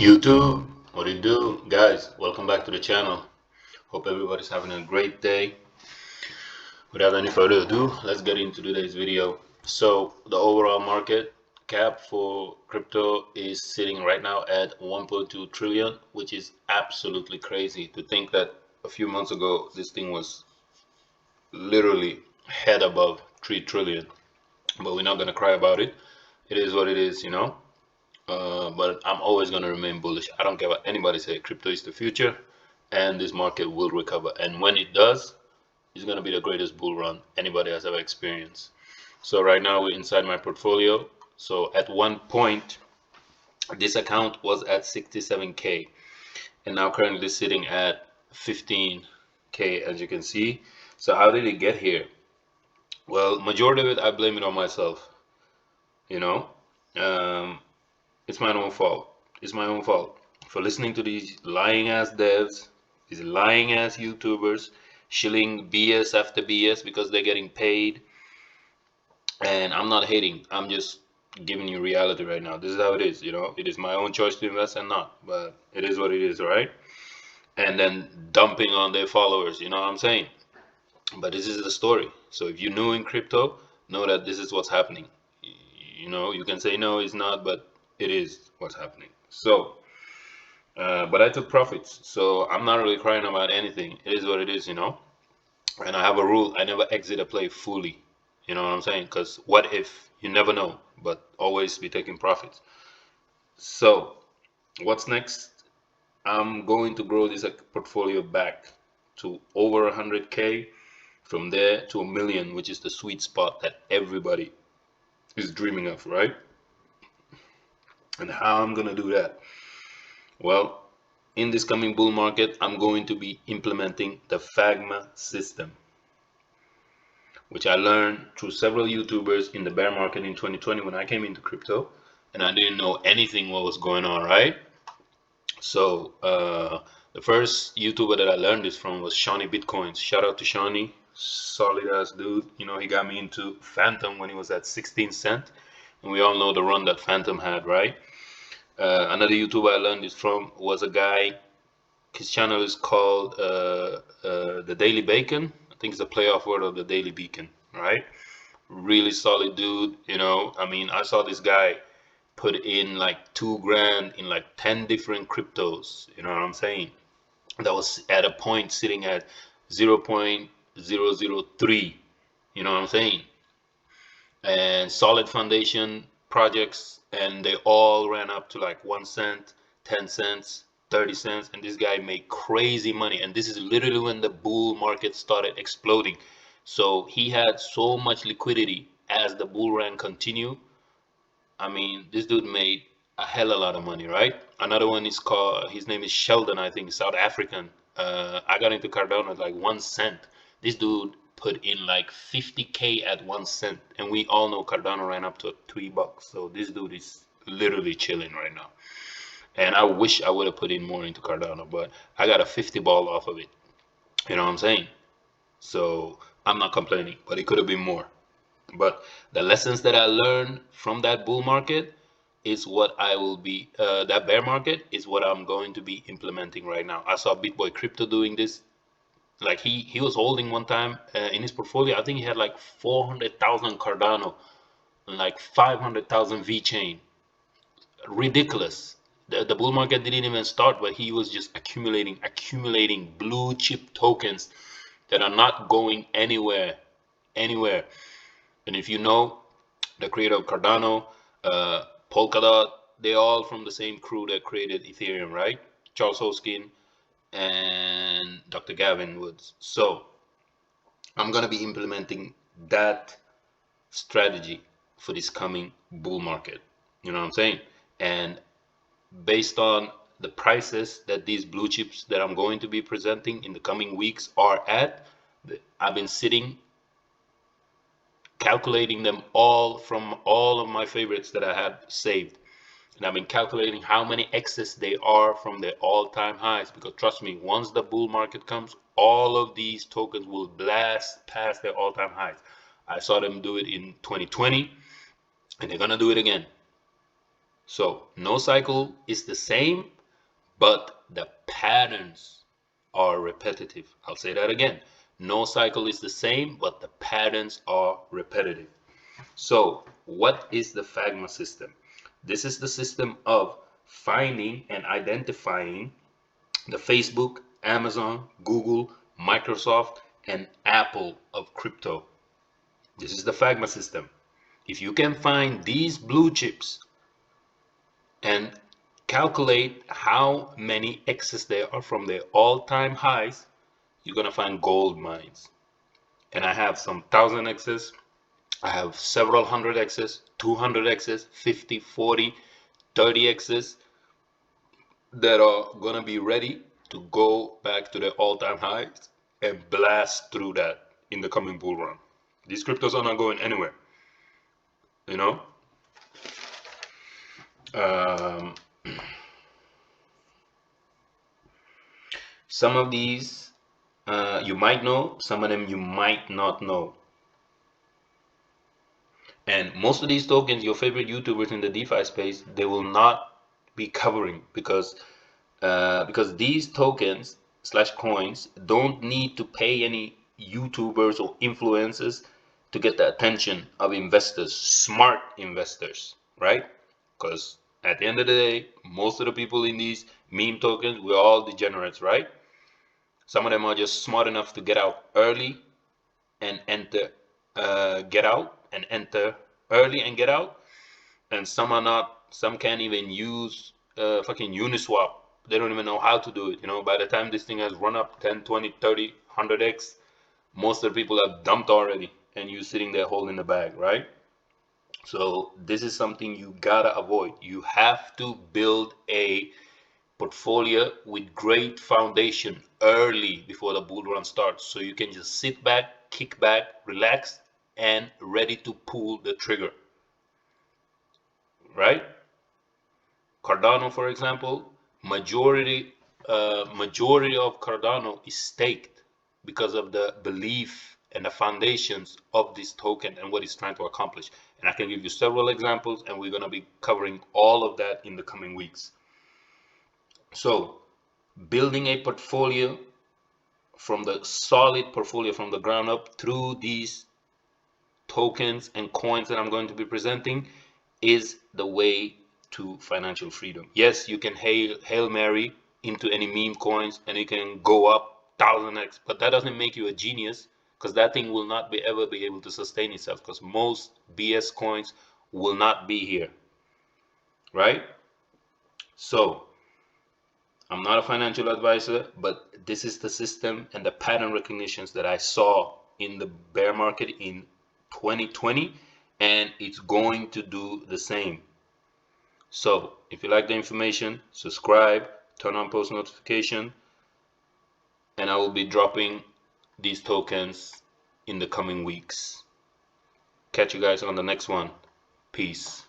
YouTube, what do you do? Guys, welcome back to the channel. Hope everybody's having a great day. Without any further ado, let's get into today's video. So, the overall market cap for crypto is sitting right now at 1.2 trillion, which is absolutely crazy to think that a few months ago this thing was literally head above 3 trillion. But we're not going to cry about it. It is what it is, you know. But I'm always going to remain bullish. I don't care what anybody say. Crypto is the future, and this market will recover. And when it does, it's going to be the greatest bull run anybody has ever experienced. So right now we're inside my portfolio. So at one point, this account was at 67k, and now currently sitting at 15k, as you can see. So how did it get here? Well, majority of it I blame it on myself. You know, um, it's my own fault. It's my own fault for listening to these lying ass devs, these lying ass YouTubers, shilling BS after BS because they're getting paid. And I'm not hating. I'm just giving you reality right now. This is how it is, you know. It is my own choice to invest and not, but it is what it is, right? And then dumping on their followers, you know what I'm saying? But this is the story. So if you're new in crypto, know that this is what's happening. You know, you can say no, it's not, but it is what's happening. So, but I took profits, so I'm not really crying about anything. It is what it is, you know. And I have a rule: I never exit a play fully. You know what I'm saying? Because what if? You never know. But always be taking profits. So, what's next? I'm going to grow this portfolio back to over 100k. From there to a million, which is the sweet spot that everybody is dreaming of, right? And how I'm gonna do that? Well, in this coming bull market, I'm going to be implementing the FAGMA system, which I learned through several YouTubers in the bear market in 2020 when I came into crypto, and I didn't know anything what was going on, right? So the first YouTuber that I learned this from was Shawnee Bitcoins. Shout out to Shawnee, solid ass dude. You know, he got me into Phantom when he was at 16 cent, and we all know the run that Phantom had, right? Another YouTuber I learned this from was a guy. His channel is called the Daily Bacon. I think it's a playoff word of the Daily Beacon, right? Really solid dude. You know, I mean, I saw this guy put in like 2 grand in like 10 different cryptos. You know what I'm saying? That was at a point sitting at 0.003. You know what I'm saying? And solid foundation projects, and they all ran up to like 1 cent, 10 cents, 30 cents, and this guy made crazy money. And this is literally when the bull market started exploding. So he had so much liquidity as the bull run continued. I mean, this dude made a hell of a lot of money, right? Another one is called, his name is Sheldon, I think, South African. I got into Cardano at like 1 cent. This dude put in like 50k at 1 cent, and we all know Cardano ran up to $3. So this dude is literally chilling right now. And I wish I would have put in more into Cardano, but I got a 50 ball off of it. You know what I'm saying? So I'm not complaining, but it could have been more. But the lessons that I learned from that bull market is what I will be, that bear market is what I'm going to be implementing right now. I saw BitBoy Crypto doing this. Like he was holding one time in his portfolio, I think he had like 400,000 Cardano and like 500,000 VeChain. Ridiculous. The bull market didn't even start, but he was just accumulating blue chip tokens that are not going anywhere. And if you know, the creator of Cardano, Polkadot, they all from the same crew that created Ethereum, right? Charles Hoskin and Dr. Gavin Woods. So I'm gonna be implementing that strategy for this coming bull market. You know what I'm saying? And based on the prices that these blue chips that I'm going to be presenting in the coming weeks are at, I've been sitting calculating them all from all of my favorites that I had saved. And I've been calculating how many excess they are from their all-time highs, because trust me, once the bull market comes, all of these tokens will blast past their all-time highs. I saw them do it in 2020, and they're gonna do it again. So no cycle is the same, but the patterns are repetitive. I'll say that again. No cycle is the same, but the patterns are repetitive. So what is the FAGMA system? This is the system of finding and identifying the Facebook, Amazon, Google, Microsoft, and Apple of crypto. This is the FAGMA system. If you can find these blue chips and calculate how many X's there are from their all-time highs, you're gonna find gold mines. And I have some 1,000 X's, I have several hundred X's, 200 X's, 50, 40, 30 X's that are gonna be ready to go back to their all-time highs and blast through that in the coming bull run. These cryptos are not going anywhere, you know. Um, some of these you might know, some of them you might not know. And most of these tokens, your favorite YouTubers in the DeFi space, they will not be covering because these tokens slash coins don't need to pay any YouTubers or influencers to get the attention of investors, smart investors, right? Because at the end of the day, most of the people in these meme tokens, we're all degenerates, right? Some of them are just smart enough to get out early and enter, get out and enter early and get out, and some are not. Some can't even use fucking Uniswap. They don't even know how to do it. You know, by the time this thing has run up 10, 20, 30, 100x, most of the people have dumped already, and you sitting there holding the bag, right? So this is something you gotta avoid. You have to build a portfolio with great foundation early before the bull run starts, so you can just sit back, kick back, relax, and ready to pull the trigger, right? Cardano, for example, majority of Cardano is staked because of the belief and the foundations of this token and what it's trying to accomplish. And I can give you several examples, and we're going to be covering all of that in the coming weeks. So building a portfolio from the solid portfolio from the ground up through these tokens and coins that I'm going to be presenting is the way to financial freedom. Yes, you can Hail Mary into any meme coins and it can go up 1,000x, but that doesn't make you a genius, because that thing will not be ever be able to sustain itself, because most BS coins will not be here, right? So I'm not a financial advisor, but this is the system and the pattern recognitions that I saw in the bear market in 2020, and it's going to do the same. So if you like the information, subscribe, turn on post notification, and I will be dropping these tokens in the coming weeks. Catch you guys on the next one. Peace.